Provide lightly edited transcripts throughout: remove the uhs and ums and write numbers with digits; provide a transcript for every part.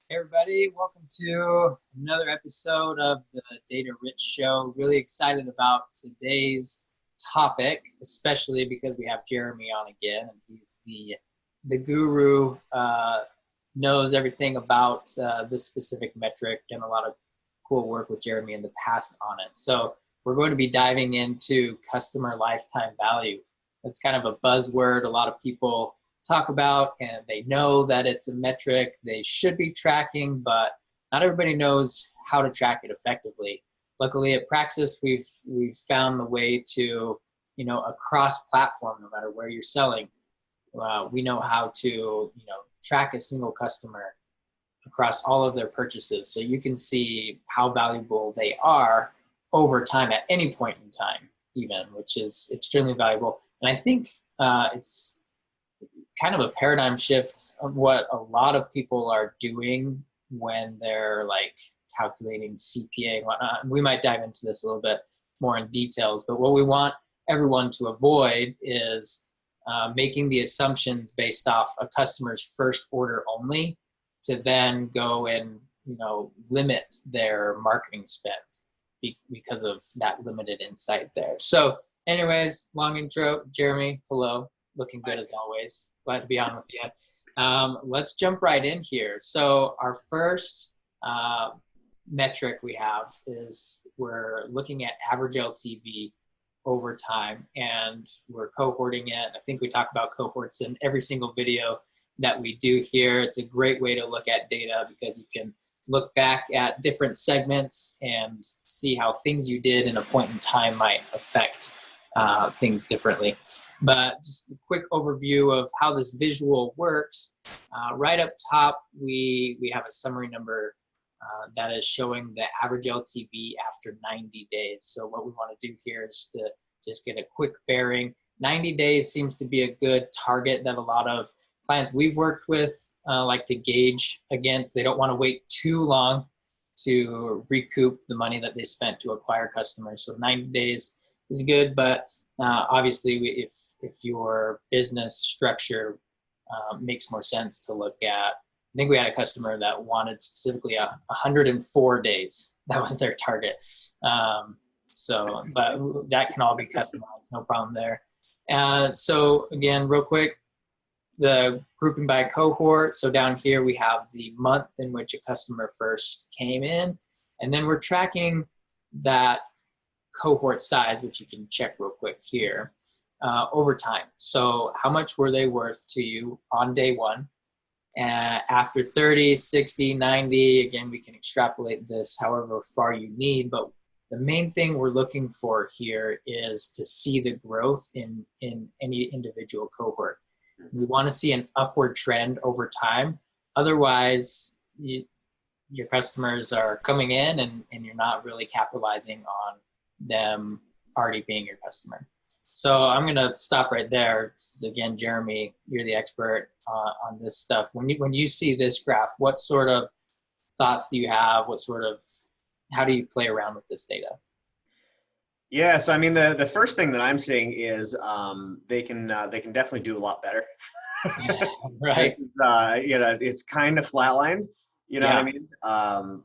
Hey everybody, welcome to another episode of the Data Rich Show. Really excited about today's topic, especially because we have Jeremy on again, and he's the guru, knows everything about this specific metric, and a lot of cool work with Jeremy in the past on it. So we're going to be diving into customer lifetime value. That's kind of a buzzword. A lot of people talk about, and they know that it's a metric they should be tracking, but not everybody knows how to track it effectively. Luckily at Praxis, we've found the way to, across platform, no matter where you're selling, we know how to, track a single customer across all of their purchases. So you can see how valuable they are over time at any point in time, even, which is extremely valuable. And I think it's kind of a paradigm shift of what a lot of people are doing when they're like calculating CPA and whatnot. And we might dive into this a little bit more in details, but what we want everyone to avoid is making the assumptions based off a customer's first order only to then go and, limit their marketing spend because of that limited insight there. So anyways, long intro. Jeremy, hello. Looking good as always. Glad to be on with you. Let's jump right in here. So our first metric we have is we're looking at average LTV over time, and we're cohorting it. I think we talk about cohorts in every single video that we do here. It's a great way to look at data because you can look back at different segments and see how things you did in a point in time might affect things differently. But just a quick overview of how this visual works. Right up top, we have a summary number that is showing the average LTV after 90 days. So what we want to do here is to just get a quick bearing. 90 days seems to be a good target that a lot of clients we've worked with like to gauge against. They don't want to wait too long to recoup the money that they spent to acquire customers. So 90 days is good, but obviously if your business structure makes more sense to look at. I think we had a customer that wanted specifically 104 days. That was their target. But that can all be customized, no problem there. So again, real quick, the grouping by cohort. So down here we have the month in which a customer first came in, and then we're tracking that cohort size, which you can check real quick here, over time. So how much were they worth to you on day one? After 30, 60, 90, again, we can extrapolate this however far you need, but the main thing we're looking for here is to see the growth in any individual cohort. We want to see an upward trend over time. Otherwise, your customers are coming in and you're not really capitalizing on them already being your customer. So I'm going to stop right there. Again, Jeremy, you're the expert on this stuff. When you see this graph, what sort of thoughts do you have? How do you play around with this data? Yeah, so I mean, the first thing that I'm seeing is they can definitely do a lot better. Right. This is, it's kind of flatlined. You know what I mean?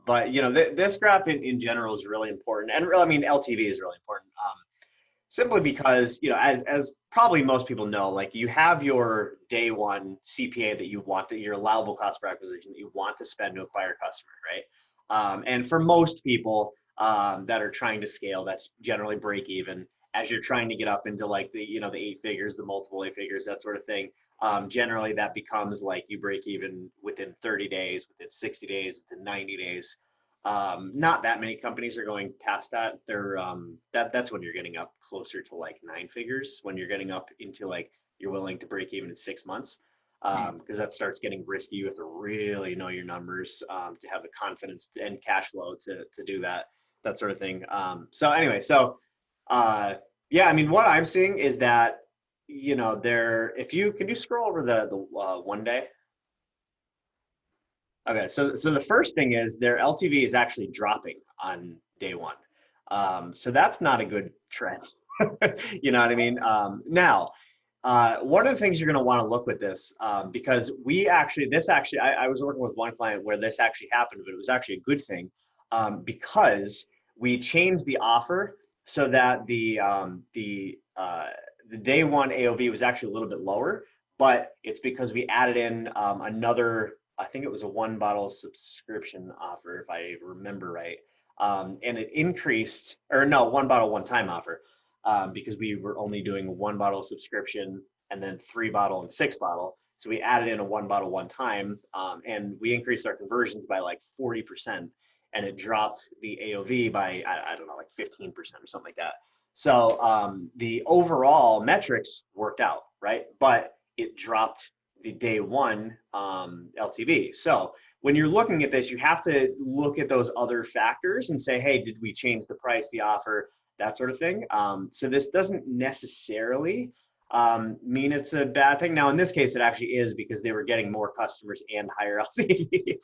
But this graph in general is really important, and really, I mean, LTV is really important. Simply because, as probably most people know, like you have your day one CPA that you want your allowable cost per acquisition that you want to spend to acquire a customer, right? And for most people that are trying to scale, that's generally break even. As you're trying to get up into like the 8 figures, the multiple 8 figures, that sort of thing. Generally that becomes like you break even within 30 days, within 60 days, within 90 days. Not that many companies are going past that. That's when you're getting up closer to like 9 figures, when you're getting up into like you're willing to break even in 6 months, because that starts getting risky. You have to really know your numbers to have the confidence and cash flow to do that sort of thing. Yeah, I mean, what I'm seeing is that if you can you scroll over the one day. Okay, so the first thing is their LTV is actually dropping on day one. So that's not a good trend. You know what I mean? Now, One of the things you're going to want to look with this, because I was working with one client where this actually happened, but it was actually a good thing, because we changed the offer so that the day one AOV was actually a little bit lower, but it's because we added in another, I think it was a 1 bottle subscription offer, if I remember right. And it increased, or no, 1 bottle one-time offer, because we were only doing a 1 bottle subscription and then 3 bottle and 6 bottle. So we added in a 1 bottle one time, and we increased our conversions by like 40%, and it dropped the AOV by, I don't know, like 15% or something like that. So the overall metrics worked out, right? But it dropped the day one LTV. So when you're looking at this, you have to look at those other factors and say, hey, did we change the price, the offer, that sort of thing? So this doesn't necessarily mean it's a bad thing. Now, in this case, it actually is, because they were getting more customers and higher LTV.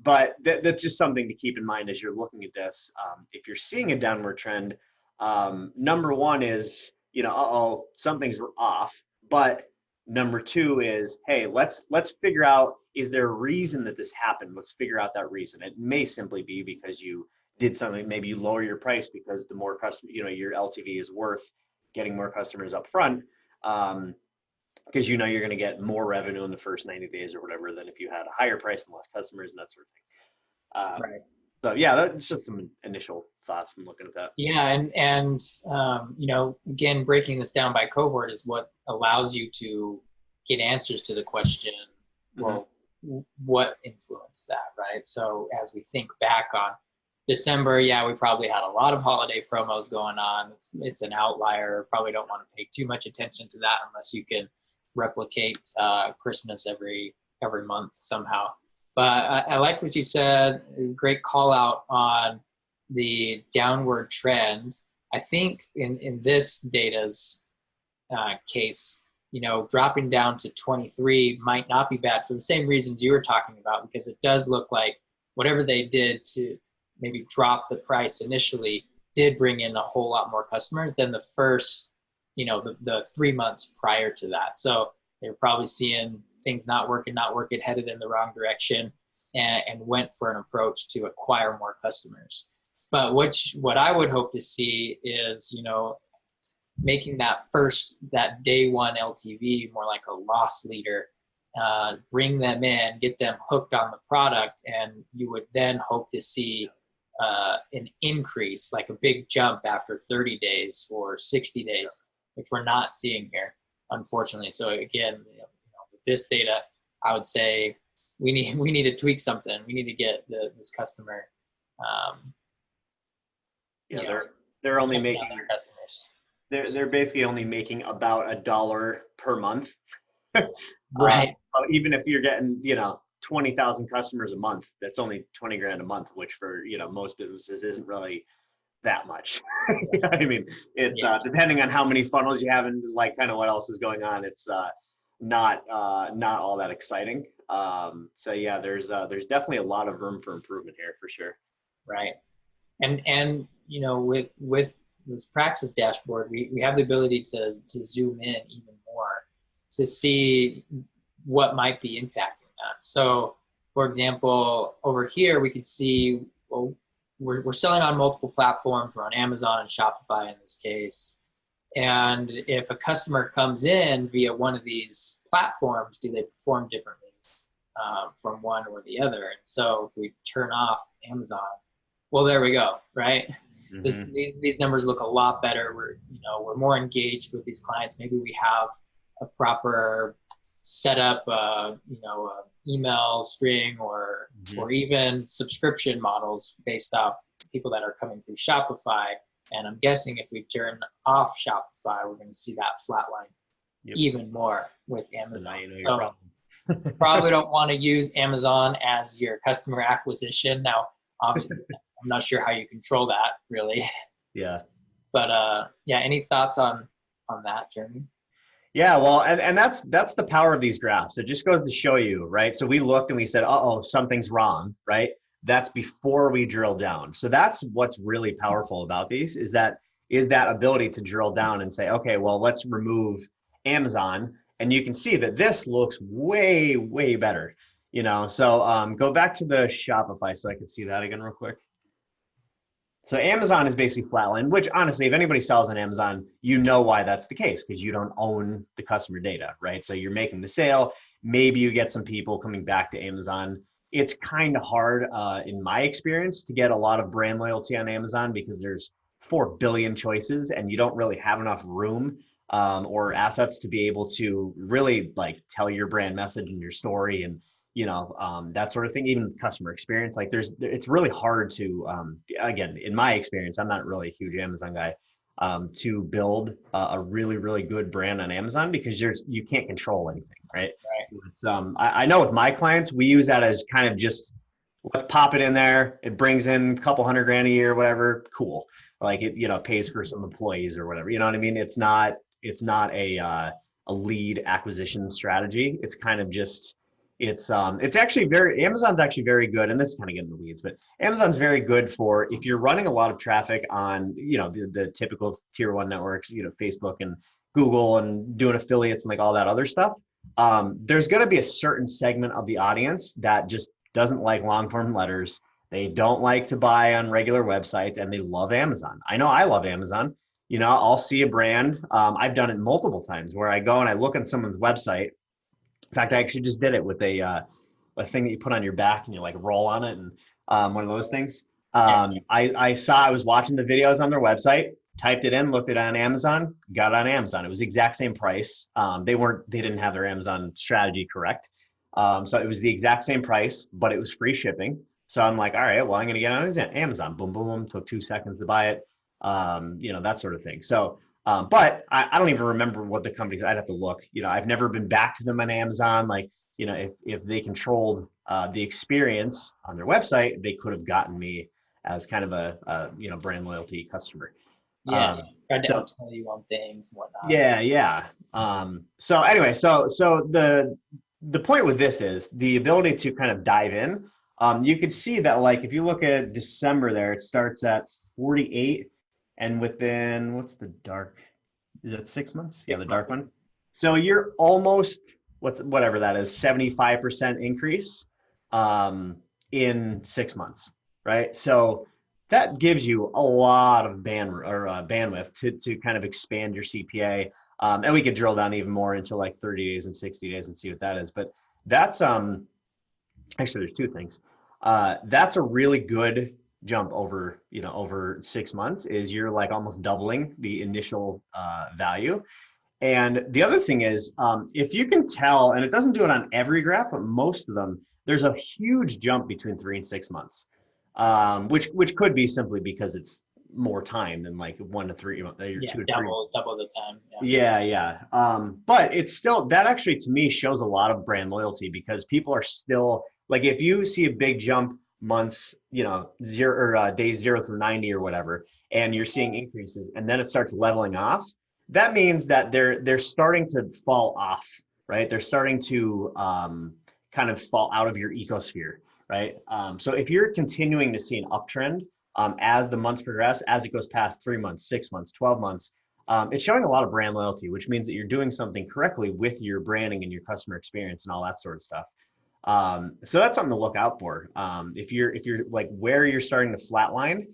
But that's just something to keep in mind as you're looking at this. If you're seeing a downward trend, number one is, something's off. But number two is, hey, let's figure out, is there a reason that this happened? Let's figure out that reason. It may simply be because you did something, maybe you lower your price because the more customer, your LTV is worth getting more customers up front, because you're going to get more revenue in the first 90 days or whatever than if you had a higher price and less customers and that sort of thing. Right. So yeah, that's just some initial thoughts from looking at that. Yeah, and again, breaking this down by cohort is what allows you to get answers to the question, well, what influenced that, right? So as we think back on December, yeah, we probably had a lot of holiday promos going on. It's an outlier. Probably don't want to pay too much attention to that unless you can replicate Christmas every month somehow. But I like what you said. Great call out on the downward trend. I think in this data's case, dropping down to 23 might not be bad for the same reasons you were talking about, because it does look like whatever they did to maybe drop the price initially did bring in a whole lot more customers than the first, the 3 months prior to that. So they're probably seeing things not working, headed in the wrong direction, and went for an approach to acquire more customers. But what I would hope to see is, making that day one LTV more like a loss leader, bring them in, get them hooked on the product, and you would then hope to see an increase, like a big jump after 30 days or 60 days, which we're not seeing here, unfortunately. So again, with this data, I would say we need to tweak something. We need to get this customer. They're only making their customers. They're basically only making about $1 per month. Right. Even if you're getting 20,000 customers a month, that's only 20 grand a month, which for most businesses isn't really that much. You know what I mean? It's depending on how many funnels you have and like kind of what else is going on, it's not all that exciting. So yeah, there's definitely a lot of room for improvement here for sure. Right. And with this Praxis dashboard, we have the ability to zoom in even more to see what might be impacting that. So for example, over here, we could see, well, we're selling on multiple platforms. We're on Amazon and Shopify in this case. And if a customer comes in via one of these platforms, do they perform differently from one or the other? And so if we turn off Amazon, well, there we go, right? Mm-hmm. These numbers look a lot better. We're more engaged with these clients. Maybe we have a proper setup, email string or even subscription models based off people that are coming through Shopify. And I'm guessing if we turn off Shopify, we're going to see that flatline even more with Amazon. So probably don't want to use Amazon as your customer acquisition. Now, obviously, I'm not sure how you control that really. Yeah. But any thoughts on that, Jeremy? Yeah, well, and that's the power of these graphs. It just goes to show you, right? So we looked and we said, something's wrong, right? That's before we drill down. So that's what's really powerful about these is that ability to drill down and say, okay, well, let's remove Amazon, and you can see that this looks way, way better, you know? So go back to the Shopify so I can see that again real quick. So Amazon is basically flatline, which honestly, if anybody sells on Amazon, you know why that's the case, because you don't own the customer data, right? So you're making the sale. Maybe you get some people coming back to Amazon. It's kind of hard, in my experience, to get a lot of brand loyalty on Amazon because there's 4 billion choices and you don't really have enough room or assets to be able to really like tell your brand message and your story and that sort of thing. Even customer experience, like it's really hard to again, in my experience, I'm not really a huge Amazon guy, to build a really, really good brand on Amazon because you can't control anything, right? So it's I know with my clients, we use that as kind of just let's pop it in there. It brings in a couple $100,000 a year, whatever. Cool. Like it, pays for some employees or whatever. You know what I mean? It's not a lead acquisition strategy. It's kind of just it's actually Amazon's actually very good, and this is kind of getting the weeds, but Amazon's very good for if you're running a lot of traffic on the typical tier 1 networks, Facebook and Google, and doing affiliates and like all that other stuff. There's going to be a certain segment of the audience that just doesn't like long form letters. They don't like to buy on regular websites, and they love Amazon. I know I love Amazon. I'll see a brand. I've done it multiple times where I go and I look on someone's website. In fact, I actually just did it with a thing that you put on your back and you like roll on it, and one of those things. I was watching the videos on their website, typed it in, looked it on Amazon, got it on Amazon. It was the exact same price. They didn't have their Amazon strategy correct. So it was the exact same price, but it was free shipping. So I'm like, all right, well, I'm going to get on Amazon. Boom, boom, boom. Took 2 seconds to buy it. That sort of thing. So, but I don't even remember what the companies, I'd have to look, I've never been back to them on Amazon. Like, if they controlled the experience on their website, they could have gotten me as kind of a brand loyalty customer. Yeah, tried to tell you on things and whatnot. Yeah. So anyway, so the point with this is the ability to kind of dive in. You could see that, like, if you look at December there, it starts at 48, and within, what's the dark? Is it 6 months? Yeah, the dark one. So you're almost whatever that is, 75% increase in 6 months, right? So that gives you a lot of bandwidth to kind of expand your CPA. And we could drill down even more into like 30 days and 60 days and see what that is. But that's actually, there's 2 things. That's a really good jump over 6 months. Is you're like almost doubling the initial value. And the other thing is, if you can tell, and it doesn't do it on every graph, but most of them, there's a huge jump between 3 and 6 months, which could be simply because it's more time than like 1 to 3. Double the time. Yeah. But it's still, that actually to me shows a lot of brand loyalty, because people are still like, if you see a big jump months, days 0 through 90 or whatever, and you're seeing increases, and then it starts leveling off, that means that they're starting to fall off, right? They're starting to kind of fall out of your ecosphere, right? So if you're continuing to see an uptrend as the months progress, as it goes past 3 months, 6 months, 12 months, it's showing a lot of brand loyalty, which means that you're doing something correctly with your branding and your customer experience and all that sort of stuff. So that's something to look out for. If you're like where you're starting to flatline,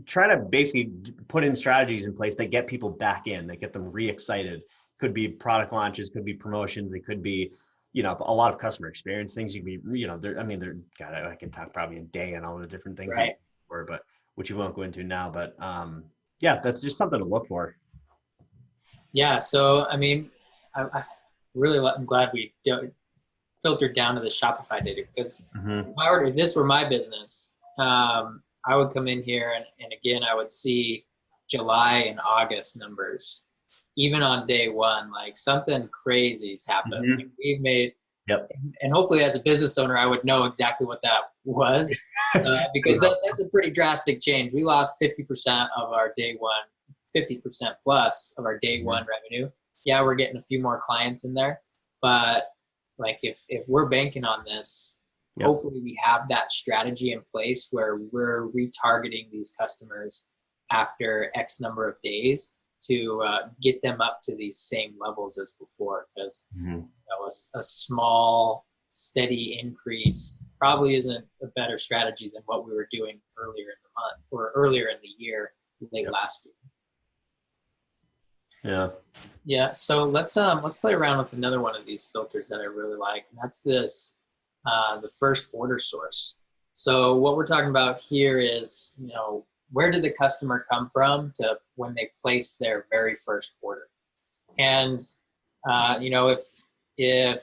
try to basically put in strategies in place that get people back in, that get them re-excited. Could be product launches, could be promotions, it could be, a lot of customer experience things. You can be, God, I can talk probably a day on all the different things, right, but which you won't go into now. But yeah, that's just something to look for. Yeah. So, I mean, I'm glad we filtered down to the Shopify data, because if this were my business, I would come in here and again, I would see July and August numbers, even on day one, like something crazy's happened. Like we've made, and hopefully as a business owner, I would know exactly what that was, because that's a pretty drastic change. We lost 50% of our day one, 50% plus of our day one revenue. Yeah, we're getting a few more clients in there, but like if we're banking on this, hopefully we have that strategy in place where we're retargeting these customers after X number of days. to get them up to these same levels as before, because Mm-hmm. a small steady increase probably isn't a better strategy than what we were doing earlier in the month or earlier in the year, late last year. Yeah. Yeah, so let's play around with another one of these filters that I really like, and that's this the first order source. So what we're talking about here is, where did the customer come from to when they place their very first order? And if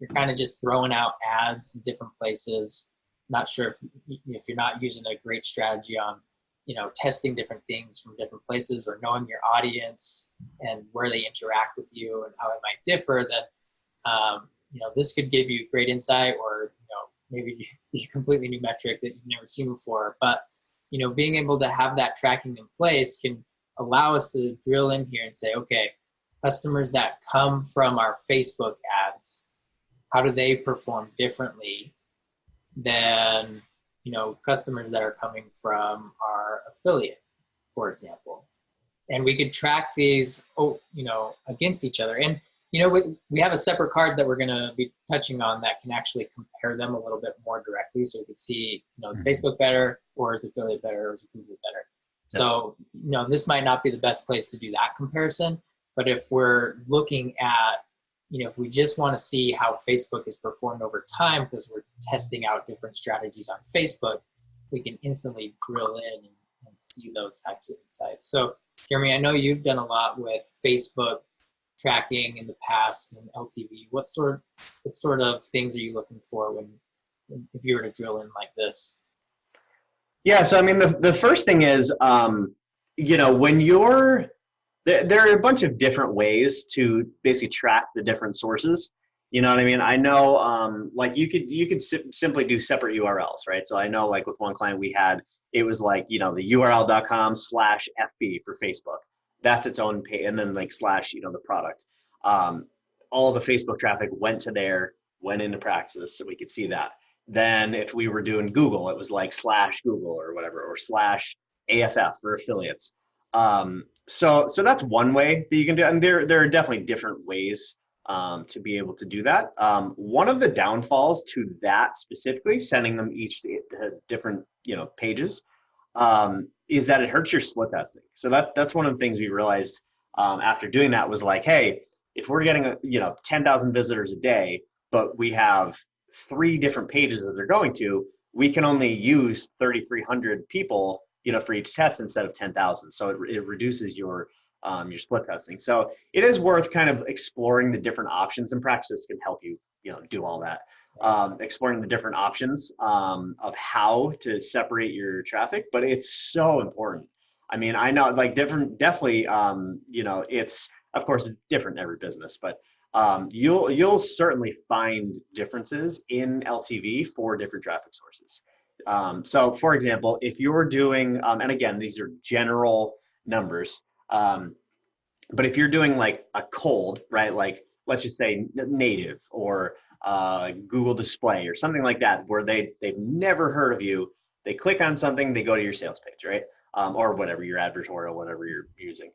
you're kind of just throwing out ads in different places, not sure if you're not using a great strategy on testing different things from different places or knowing your audience and where they interact with you and how it might differ, then this could give you great insight, or maybe a completely new metric that you've never seen before. But being able to have that tracking in place can allow us to drill in here and say, okay, customers that come from our Facebook ads, how do they perform differently than customers that are coming from our affiliate, for example? And we could track these against each other. And we have a separate card that we're going to be touching on that can actually compare them a little bit more directly, so we can see is Facebook better, or is affiliate better, or is Google better? So this might not be the best place to do that comparison, but if we're looking at if we just want to see how Facebook has performed over time because we're testing out different strategies on Facebook, we can instantly drill in and see those types of insights. So Jeremy, I know you've done a lot with Facebook tracking in the past and LTV. What sort of things are you looking for if you were to drill in like this? Yeah, so I mean, the first thing is, when there are a bunch of different ways to basically track the different sources. You know what I mean? I know, like you could simply do separate URLs, right? So I know, like with one client we had, it was like the url.com/FB for Facebook. That's its own page, and then like / the product. All the Facebook traffic went into Praxis, so we could see that. Then if we were doing Google, it was like /Google or whatever, or /AFF for affiliates. So that's one way that you can do it. And there are definitely different ways to be able to do that. One of the downfalls to that specifically, sending them each to different pages, is that it hurts your split testing. So that's one of the things we realized after doing that was like, hey, if we're getting 10,000 visitors a day, but we have 3 different pages that they're going to, we can only use 3,300 people for each test instead of 10,000. So it reduces your split testing. So it is worth kind of exploring the different options, and Praxis can help you do all that. Exploring the different options of how to separate your traffic, but it's so important. I mean, I know like definitely, it's, of course, it's different in every business, but you'll certainly find differences in LTV for different traffic sources. So for example, if you're doing, and again, these are general numbers, but if you're doing like a cold, right? Like let's just say native or Google display or something like that, where they've never heard of you, they click on something, they go to your sales page, right? Or whatever, your advertorial, whatever you're using.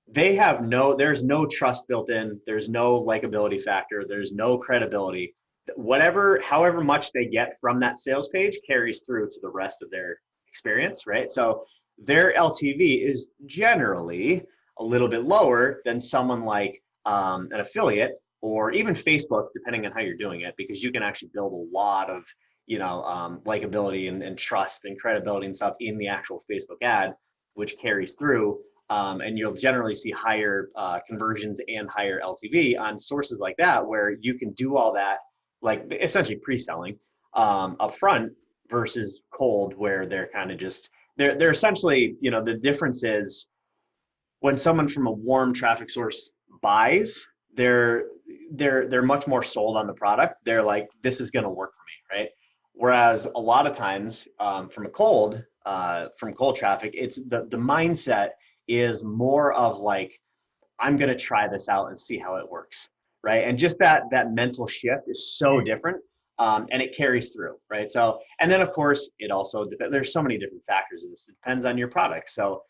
There's no trust built in. There's no likability factor. There's no credibility. However much they get from that sales page carries through to the rest of their experience, right? So their LTV is generally a little bit lower than someone like an affiliate or even Facebook, depending on how you're doing it, because you can actually build a lot of likability and trust and credibility and stuff in the actual Facebook ad, which carries through. And you'll generally see higher conversions and higher LTV on sources like that, where you can do all that, like essentially pre-selling up front versus cold, where they're kind of just, they're essentially, the difference is when someone from a warm traffic source buys, they're much more sold on the product. They're like, this is going to work for me, right? Whereas a lot of times from cold traffic, it's the mindset is more of like, I'm going to try this out and see how it works, right? And just that mental shift is so different, and it carries through, right? So, and then of course, it also depends. There's so many different factors in this. It depends on your product. So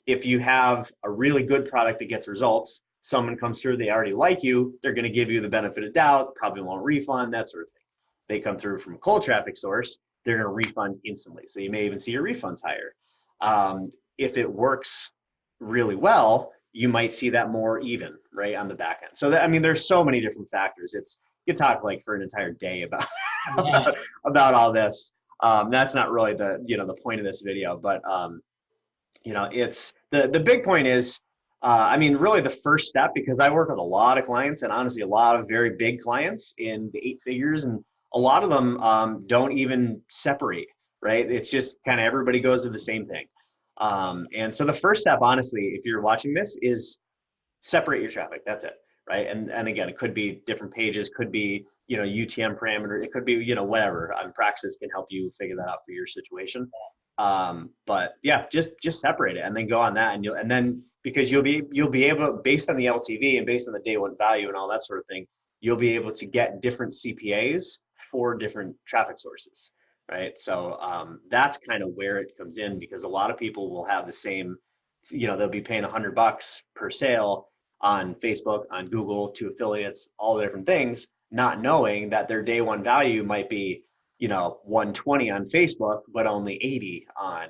if you have a really good product that gets results, someone comes through, they already like you, they're going to give you the benefit of doubt, probably won't refund, that sort of thing. They come through from a cold traffic source, they're going to refund instantly. So you may even see your refunds higher. If it works really well, you might see that more even, right, on the back end. So that, I mean, there's so many different factors. You talk like for an entire day about about all this. That's not really the point of this video, but it's the big point is, I mean, really the first step, because I work with a lot of clients, and honestly, a lot of very big clients in the 8 figures, and a lot of them don't even separate, right? It's just kind of everybody goes to the same thing. And so the first step, honestly, if you're watching this, is separate your traffic. That's it, right? And again, it could be different pages, could be UTM parameter, it could be whatever. Praxis can help you figure that out for your situation. But yeah, just separate it and then go on that, and then because you'll be able to, based on the LTV and based on the day one value and all that sort of thing, you'll be able to get different CPAs for different traffic sources, right? So that's kind of where it comes in, because a lot of people will have the same, they'll be paying $100 per sale on Facebook, on Google, to affiliates, all the different things, not knowing that their day one value might be 120 on Facebook, but only 80 on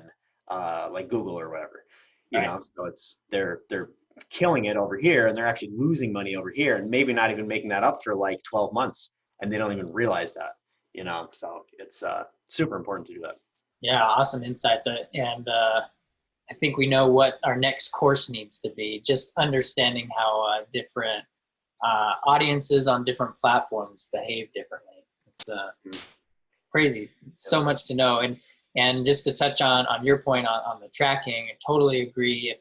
like Google or whatever, so it's they're killing it over here, and they're actually losing money over here, and maybe not even making that up for like 12 months, and they don't even realize that, so it's super important to do that. Yeah, awesome insights. And I think we know what our next course needs to be, just understanding how different audiences on different platforms behave differently. It's crazy. So much to know. And just to touch on your point on the tracking, I totally agree.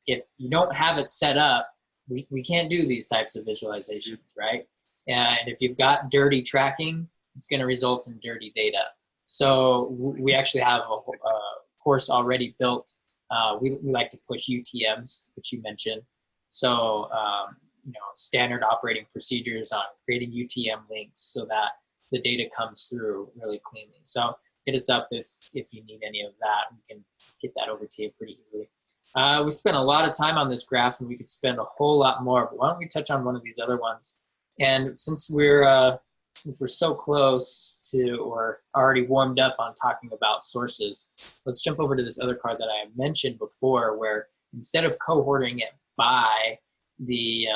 If you don't have it set up, we can't do these types of visualizations, right? And if you've got dirty tracking, it's going to result in dirty data. So we actually have a course already built. We like to push UTMs, which you mentioned. So, standard operating procedures on creating UTM links so that the data comes through really cleanly. So hit us up if you need any of that. We can get that over to you pretty easily. We spent a lot of time on this graph, and we could spend a whole lot more, but why don't we touch on one of these other ones? And since we're so close to, or already warmed up on talking about sources, let's jump over to this other card that I mentioned before, where instead of cohorting it by the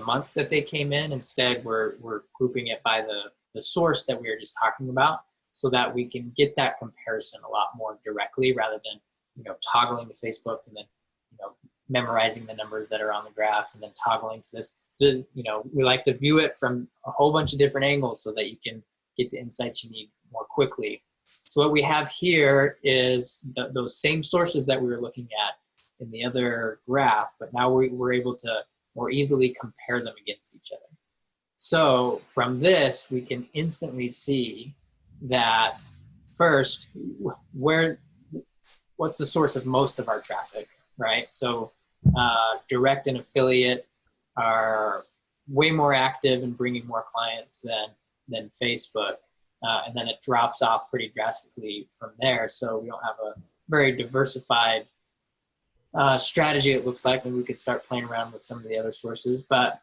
month that they came in, instead we're grouping it by the source that we were just talking about, so that we can get that comparison a lot more directly, rather than toggling to Facebook and then memorizing the numbers that are on the graph and then toggling to this. We like to view it from a whole bunch of different angles so that you can get the insights you need more quickly. So what we have here is those same sources that we were looking at in the other graph, but now we're able to more easily compare them against each other. So from this, we can instantly see that first, what's the source of most of our traffic, right? So direct and affiliate are way more active in bringing more clients than Facebook. And then it drops off pretty drastically from there. So we don't have a very diversified strategy, it looks like. Maybe we could start playing around with some of the other sources, but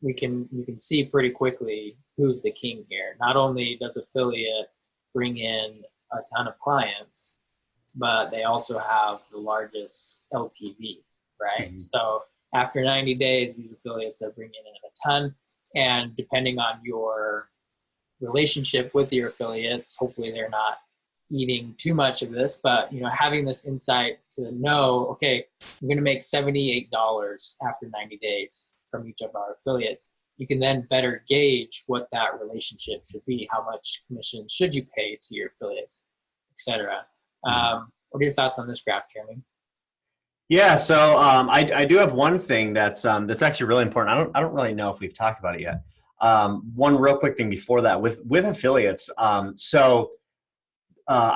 we can see pretty quickly who's the king here. Not only does affiliate bring in a ton of clients, but they also have the largest LTV, right? Mm-hmm. So after 90 days, these affiliates are bringing in a ton, and depending on your relationship with your affiliates, hopefully they're not eating too much of this, but having this insight to know, okay, I'm going to make $78 after 90 days from each of our affiliates. You can then better gauge what that relationship should be. How much commission should you pay to your affiliates, etc. What are your thoughts on this graph, Jeremy? Yeah, so I do have one thing that's actually really important. I don't really know if we've talked about it yet. One real quick thing before that with affiliates. I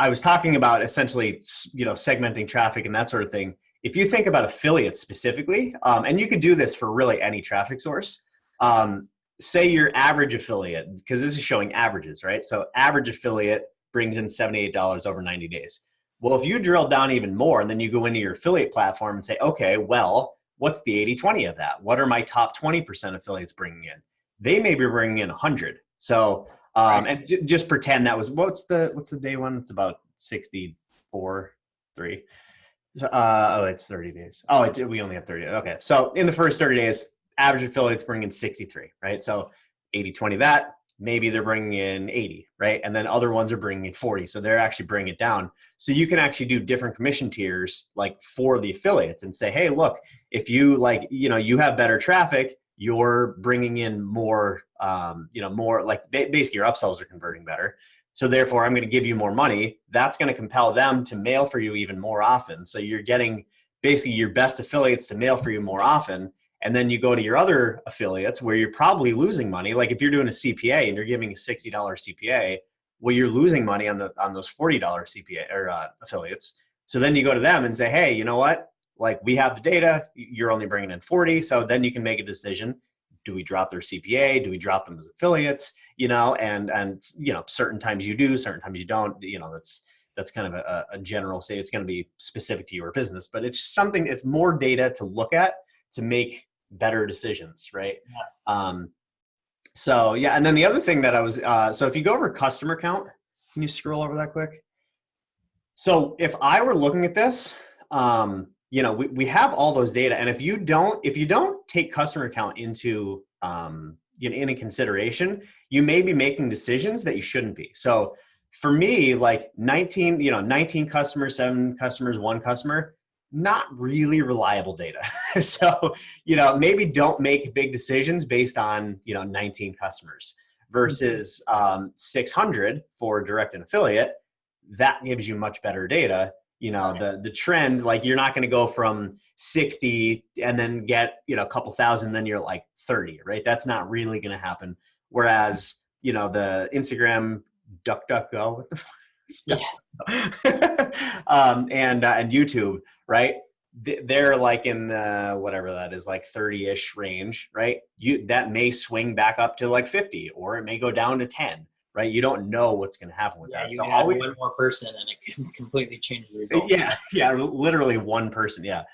was talking about essentially segmenting traffic and that sort of thing. If you think about affiliates specifically, and you could do this for really any traffic source. Say your average affiliate, because this is showing averages, right? So average affiliate brings in $78 over 90 days. Well, if you drill down even more and then you go into your affiliate platform and say, okay, well, what's the 80-20 of that? What are my top 20% affiliates bringing in? They may be bringing in 100. So, and just pretend that was, what's the day one? It's about 64, 3. So, it's 30 days. Oh, we only have 30 days. Okay. So in the first 30 days, average affiliates bring in 63, right? So 80-20 that, maybe they're bringing in 80, right? And then other ones are bringing in 40. So they're actually bringing it down. So you can actually do different commission tiers like for the affiliates and say, hey, look, if you like, you have better traffic, you're bringing in more, more like basically your upsells are converting better. So therefore, I'm going to give you more money. That's going to compel them to mail for you even more often. So you're getting basically your best affiliates to mail for you more often. And then you go to your other affiliates where you're probably losing money. Like if you're doing a CPA and you're giving a $60 CPA, well, you're losing money on those $40 CPA or affiliates. So then you go to them and say, hey, you know what? Like we have the data, you're only bringing in 40. So then you can make a decision. Do we drop their CPA? Do we drop them as affiliates? And certain times you do, certain times you don't. That's kind of a general say. It's going to be specific to your business, but it's more data to look at to make better decisions, right? Yeah. So yeah, and then the other thing that I was so if you go over customer count, can you scroll over that quick? So if I were looking at this, we have all those data, and if you don't take customer count into into consideration, you may be making decisions that you shouldn't be. So for me, like 19 customers, 7 customers, 1 customer, not really reliable data. So maybe don't make big decisions based on 19 customers versus 600 for direct and affiliate. That gives you much better data. The trend, like you're not going to go from 60 and then get, a couple thousand, then you're like 30, right? That's not really going to happen. Whereas, the Instagram DuckDuckGo, what the fuck is that? And YouTube, right? They're like in the, whatever that is, like 30-ish range, right? That may swing back up to like 50, or it may go down to 10. Right, you don't know what's going to happen with that. You add one more person, and it can completely change the result. Yeah, literally one person. Yeah.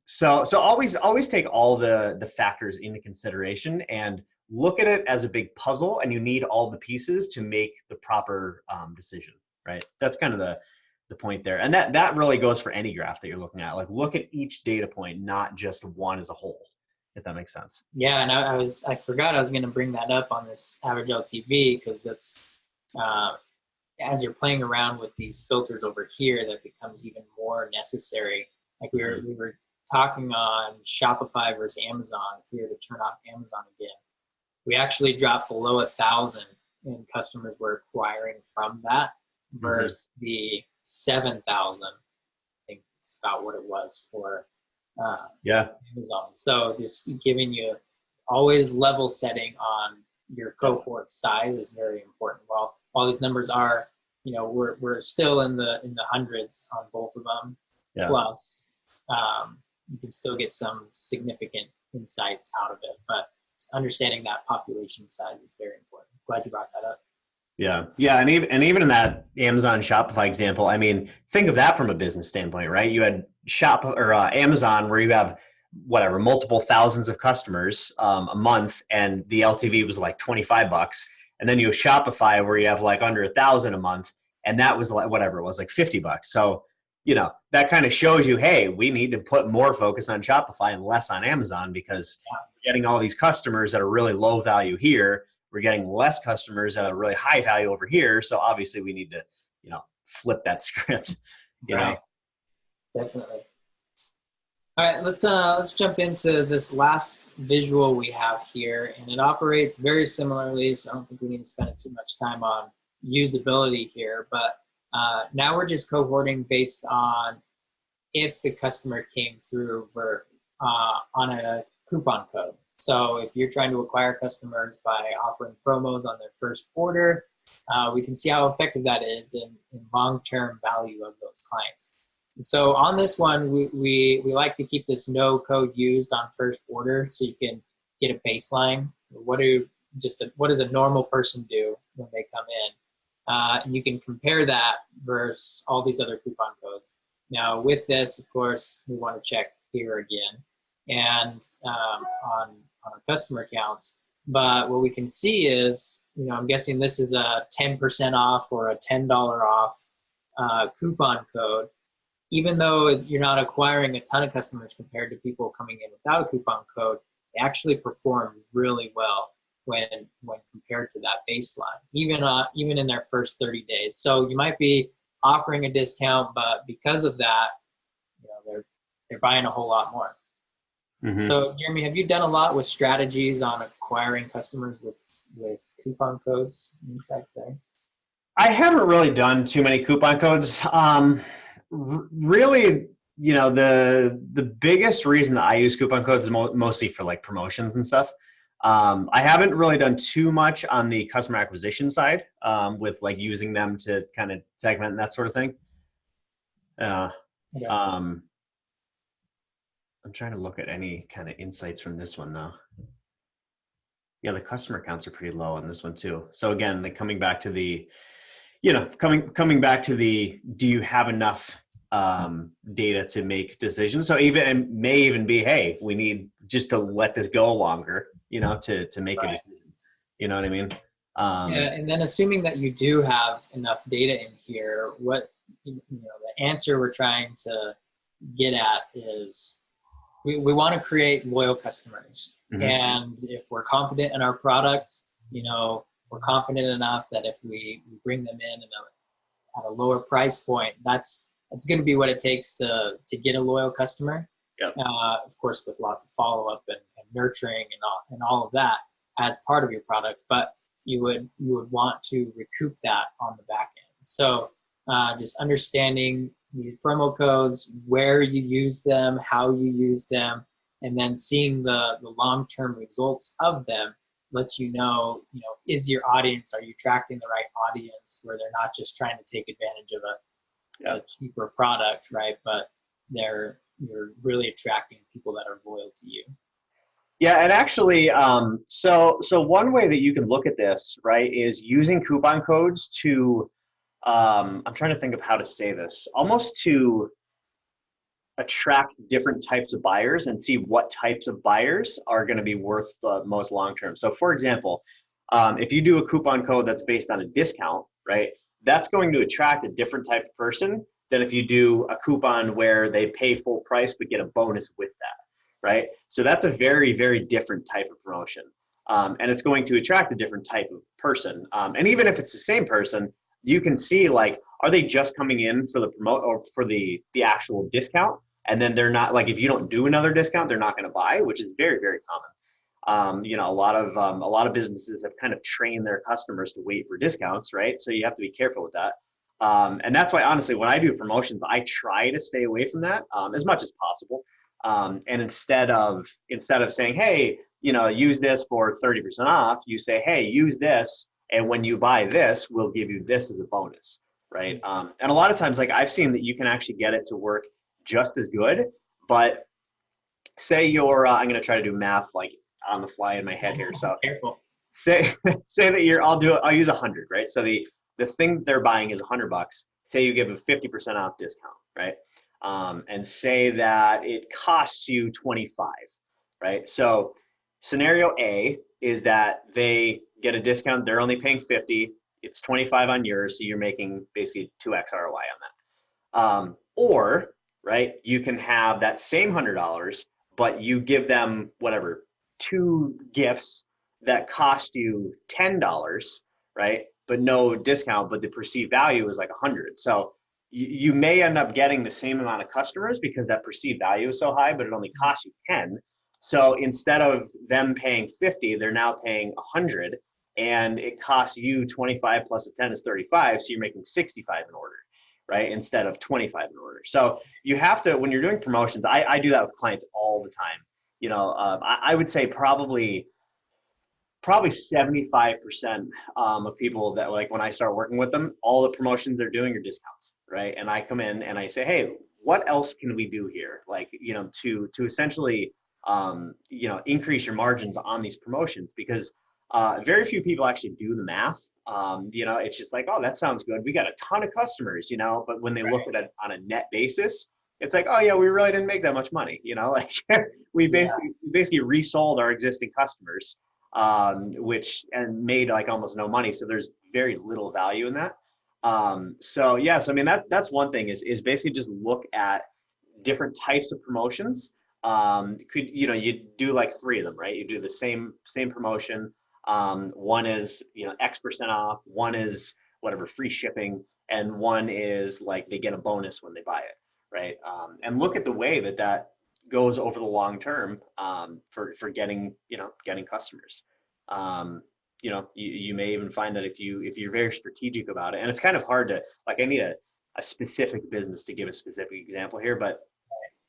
So always take all the factors into consideration and look at it as a big puzzle, and you need all the pieces to make the proper decision. Right. That's kind of the point there, and that really goes for any graph that you're looking at. Like look at each data point, not just one as a whole. If that makes sense. Yeah, and I forgot I was going to bring that up on this average LTV, because that's as you're playing around with these filters over here, that becomes even more necessary. Like we were talking on Shopify versus Amazon. If we were to turn off Amazon again, we actually dropped below 1,000 in customers we're acquiring from that versus the 7,000. I think it's about what it was for Amazon. So just giving you always level setting on your cohort size is very important. Well, all these numbers are, we're still in the hundreds on both of them. Yeah. Plus, you can still get some significant insights out of it. But just understanding that population size is very important. Glad you brought that up. Yeah, and even in that Amazon Shopify example, I mean, think of that from a business standpoint, right? You had Amazon where you have multiple thousands of customers a month, and the LTV was like $25, and then you have Shopify where you have like under 1,000 a month, and that was like whatever it was, like $50. So that kind of shows you, hey, we need to put more focus on Shopify and less on Amazon, because we're getting all these customers that are really low value here. We're getting less customers at a really high value over here. So obviously we need to, flip that script, you know? Definitely. All right, let's jump into this last visual we have here, and it operates very similarly. So I don't think we need to spend too much time on usability here, but now we're just cohorting based on if the customer came through on a coupon code. So if you're trying to acquire customers by offering promos on their first order, we can see how effective that is in long-term value of those clients. And so on this one, we like to keep this no code used on first order, so you can get a baseline. What does a normal person do when they come in? And you can compare that versus all these other coupon codes. Now with this, of course, we want to check here again and on our customer accounts. But what we can see is, I'm guessing this is a 10% off or a $10 off coupon code. Even though you're not acquiring a ton of customers compared to people coming in without a coupon code, they actually perform really well when compared to that baseline, even in their first 30 days. So you might be offering a discount, but because of that, they're buying a whole lot more. Mm-hmm. So Jeremy, have you done a lot with strategies on acquiring customers with coupon codes, insights there? I haven't really done too many coupon codes. Really, the biggest reason that I use coupon codes is mostly for like promotions and stuff. I haven't really done too much on the customer acquisition side with like using them to kind of segment and that sort of thing. Okay. I'm trying to look at any kind of insights from this one now. Yeah, the customer counts are pretty low on this one too. So again, like coming back to the, coming back to the, do you have enough data to make decisions? So it may even be, hey, we need just to let this go longer, to make a decision. You know what I mean? Yeah, and then assuming that you do have enough data in here, what the answer we're trying to get at is we want to create loyal customers. Mm-hmm. And if we're confident in our product, we're confident enough that if we bring them in at a lower price point, that's going to be what it takes to get a loyal customer. Yep. Of course, with lots of follow-up and nurturing and all of that as part of your product, but you would want to recoup that on the back end. So just understanding these promo codes, where you use them, how you use them, and then seeing the long-term results of them lets you know, is your audience, are you attracting the right audience where they're not just trying to take advantage of a cheaper product, right? But you're really attracting people that are loyal to you. Yeah, and actually, so one way that you can look at this, right, is using coupon codes to, I'm trying to think of how to say this, almost to attract different types of buyers and see what types of buyers are going to be worth the most long-term. So for example, if you do a coupon code that's based on a discount, right, that's going to attract a different type of person than if you do a coupon where they pay full price but get a bonus with that, right? So that's a very, very different type of promotion. And it's going to attract a different type of person. And even if it's the same person, you can see, like, are they just coming in for the promote or for the actual discount? And then they're not, like, if you don't do another discount, they're not going to buy, which is very, very common. A lot of businesses have kind of trained their customers to wait for discounts, right? So you have to be careful with that. And that's why, honestly, when I do promotions, I try to stay away from that as much as possible. And instead of saying, hey, use this for 30% off, you say, hey, use this, and when you buy this, we'll give you this as a bonus, right? And a lot of times, like, I've seen that you can actually get it to work just as good, but say you're, I'm going to try to do math like on the fly in my head here. So careful. Say that I'll use 100, right? So the thing they're buying is $100. Say you give a 50% off discount, right? And say that it costs you 25, right? So scenario A is that they get a discount. They're only paying 50. It's 25 on yours. So you're making basically 2x ROI on that. Or, right, you can have that same $100, but you give them whatever, 2 gifts that cost you $10, right? But no discount, but the perceived value is like 100. So you may end up getting the same amount of customers because that perceived value is so high, but it only costs you 10. So instead of them paying 50, they're now paying 100, and it costs you 25 plus the 10 is 35. So you're making 65 in order, right? Instead of 25 in order. So you have to, when you're doing promotions, I do that with clients all the time. I would say probably 75% of people that, like, when I start working with them, all the promotions they're doing are discounts, right? And I come in and I say, hey, what else can we do here? Like, to essentially, increase your margins on these promotions, because Very few people actually do the math. It's just like, oh, that sounds good. We got a ton of customers, but when they look at it on a net basis, it's like, oh yeah, we really didn't make that much money. Like we Yeah. basically resold our existing customers, which and made like almost no money. So there's very little value in that. So yes, I mean that's one thing is basically just look at different types of promotions. You do like three of them, right? You do the same promotion. One is X% off, one is whatever free shipping, and one is like they get a bonus when they buy it, right? And look at the way that goes over the long term, for getting customers. You may even find that if you're very strategic about it, and it's kind of hard to, like, I need a specific business to give a specific example here, but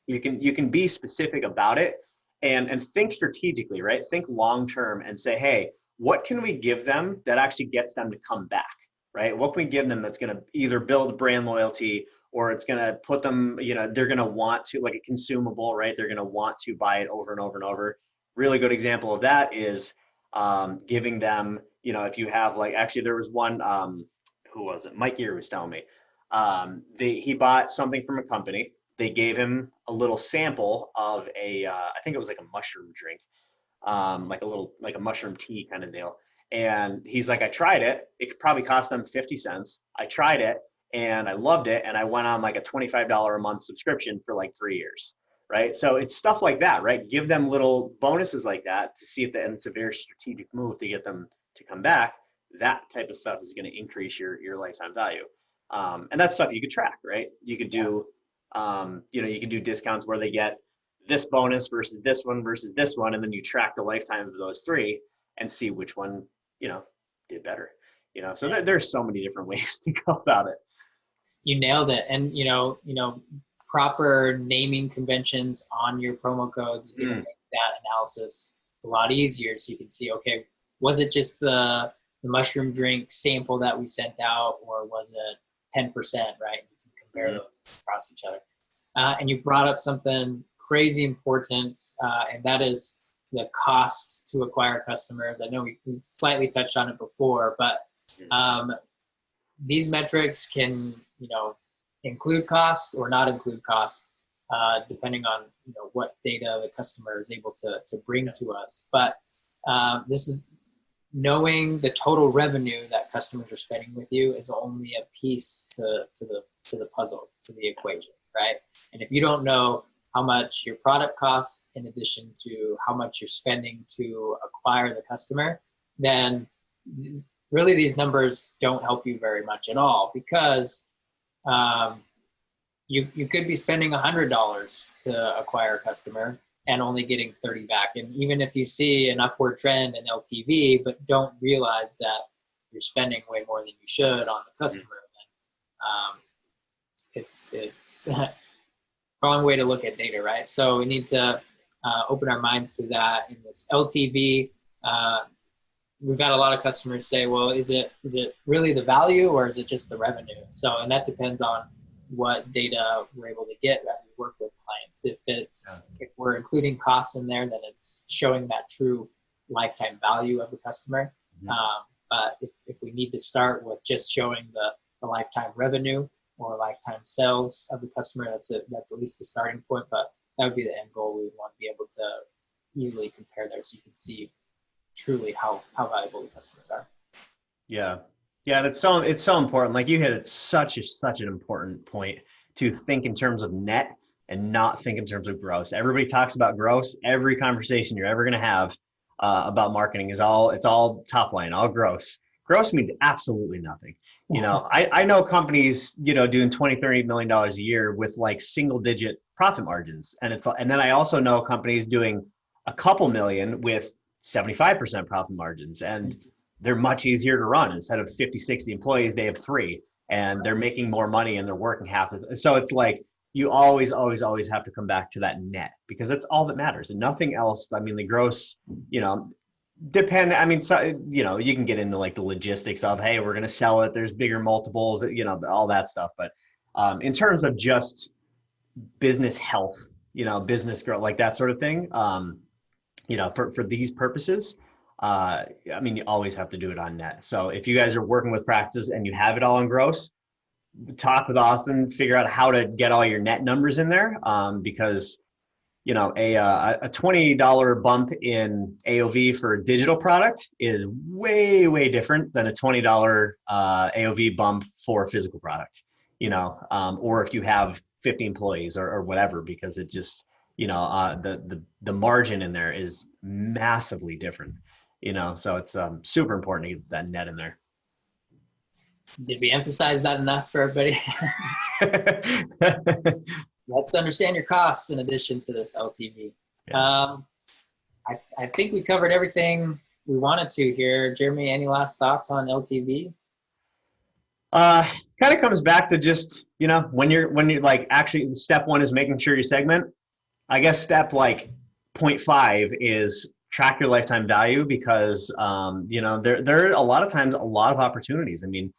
you can be specific about it and think strategically, right? Think long term and say, hey, what can we give them that actually gets them to come back, right? What can we give them that's going to either build brand loyalty, or it's going to put them, they're going to want to, like a consumable, right? They're going to want to buy it over and over and over. Really good example of that is giving them, if you have, like, actually there was one, who was it? Mike Gear was telling me, he bought something from a company. They gave him a little sample of I think it was like a mushroom drink, like a mushroom tea kind of deal. And he's like, I tried it. It probably cost them 50 cents. I tried it and I loved it. And I went on like a $25 a month subscription for like 3 years. Right. So it's stuff like that, right? Give them little bonuses like that to see if and it's a very strategic move to get them to come back. That type of stuff is going to increase your lifetime value. And that's stuff you could track, right? You could do, you can do discounts where they get this bonus versus this one versus this one, and then you track the lifetime of those three and see which one, did better. So there's so many different ways to go about it. You nailed it. And proper naming conventions on your promo codes, make that analysis a lot easier, so you can see, okay, was it just the mushroom drink sample that we sent out, or was it 10%, right? You can compare those across each other. And you brought up something crazy important, and that is the cost to acquire customers. I know we slightly touched on it before, but these metrics can, include cost or not include cost, depending on what data the customer is able to bring to us. But this is knowing the total revenue that customers are spending with you is only a piece to the puzzle, to the equation, right? And if you don't know how much your product costs in addition to how much you're spending to acquire the customer, then really these numbers don't help you very much at all, because you could be spending $100 to acquire a customer and only getting 30 back. And even if you see an upward trend in LTV, but don't realize that you're spending way more than you should on the customer, then it's wrong way to look at data, right? So we need to open our minds to that. In this LTV, we've got a lot of customers say, well, is it really the value, or is it just the revenue? So, and that depends on what data we're able to get as we work with clients. If we're including costs in there, then it's showing that true lifetime value of the customer. But if we need to start with just showing the lifetime revenue or lifetime sales of the customer, that's at least the starting point. But that would be the end goal. We would want to be able to easily compare there, so you can see truly how valuable the customers are. Yeah, it's so important. Like you hit it, such an important point to think in terms of net and not think in terms of gross. Everybody talks about gross. Every conversation you're ever going to have about marketing it's all top line, all gross. Gross means absolutely nothing. I know companies, doing $20-30 million a year with like single digit profit margins. And then I also know companies doing a couple million with 75% profit margins, and they're much easier to run. Instead of 50, 60 employees, they have 3, and they're making more money and they're working half. So it's like, you always have to come back to that net, because that's all that matters and nothing else. I mean, the gross, depend. I mean, so, you can get into like the logistics of, hey, we're going to sell it, there's bigger multiples, all that stuff. But in terms of just business health, business growth, like that sort of thing, for these purposes, I mean, you always have to do it on net. So if you guys are working with Praxis and you have it all in gross, talk with Austin, figure out how to get all your net numbers in there, because you know, a $20 bump in AOV for a digital product is way, way different than a $20 AOV bump for a physical product, you know, or if you have 50 employees or whatever, because it just, you know, the margin in there is massively different, you know, so it's super important to get that net in there. Did we emphasize that enough for everybody? Let's understand your costs in addition to this LTV. Yeah. I think we covered everything we wanted to here. Jeremy, any last thoughts on LTV? Kind of comes back to just, you know, when you're like, actually step one is making sure you segment. I guess step like 0.5 is track your lifetime value, because you know, there are a lot of times a lot of opportunities. I mean,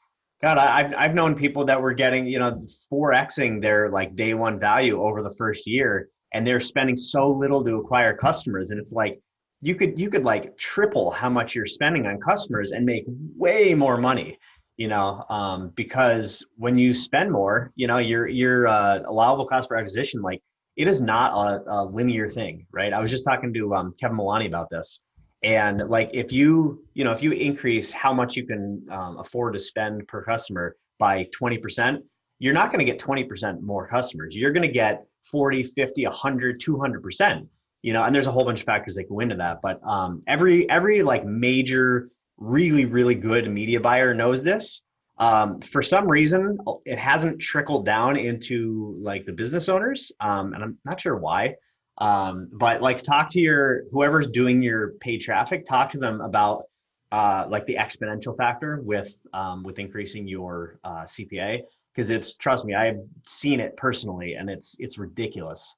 God, I've known people that were getting, you know, 4xing their like day one value over the first year, and they're spending so little to acquire customers. And it's like you could like triple how much you're spending on customers and make way more money, you know, because when you spend more, you know, your allowable cost per acquisition, like, it is not a linear thing, right? I was just talking to Kevin Milani about this, and like, if you know, if you increase how much you can afford to spend per customer by 20%, you're not going to get 20% more customers. You're going to get 40, 50, 100, 200%. You know, and there's a whole bunch of factors that go into that, but every like major, really, really good media buyer knows this. For some reason, it hasn't trickled down into like the business owners, and I'm not sure why. But like, talk to your whoever's doing your paid traffic. Talk to them about like the exponential factor with increasing your CPA, because it's, trust me, I've seen it personally, and it's ridiculous,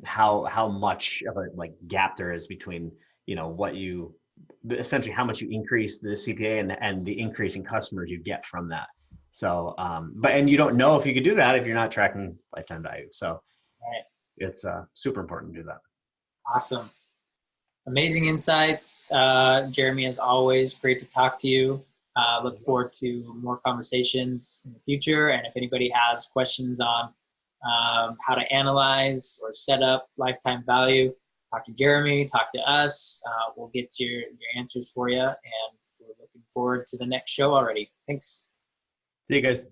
how much of a like gap there is between, you know, what you essentially how much you increase the CPA and the increase in customers you get from that. So, but, and you don't know if you could do that if you're not tracking lifetime value. So Right. it's super important to do that. Awesome. Amazing insights. Jeremy, as always, great to talk to you. Look forward to more conversations in the future. And if anybody has questions on how to analyze or set up lifetime value, talk to Jeremy, talk to us. We'll get your answers for you. And we're looking forward to the next show already. Thanks. See you guys.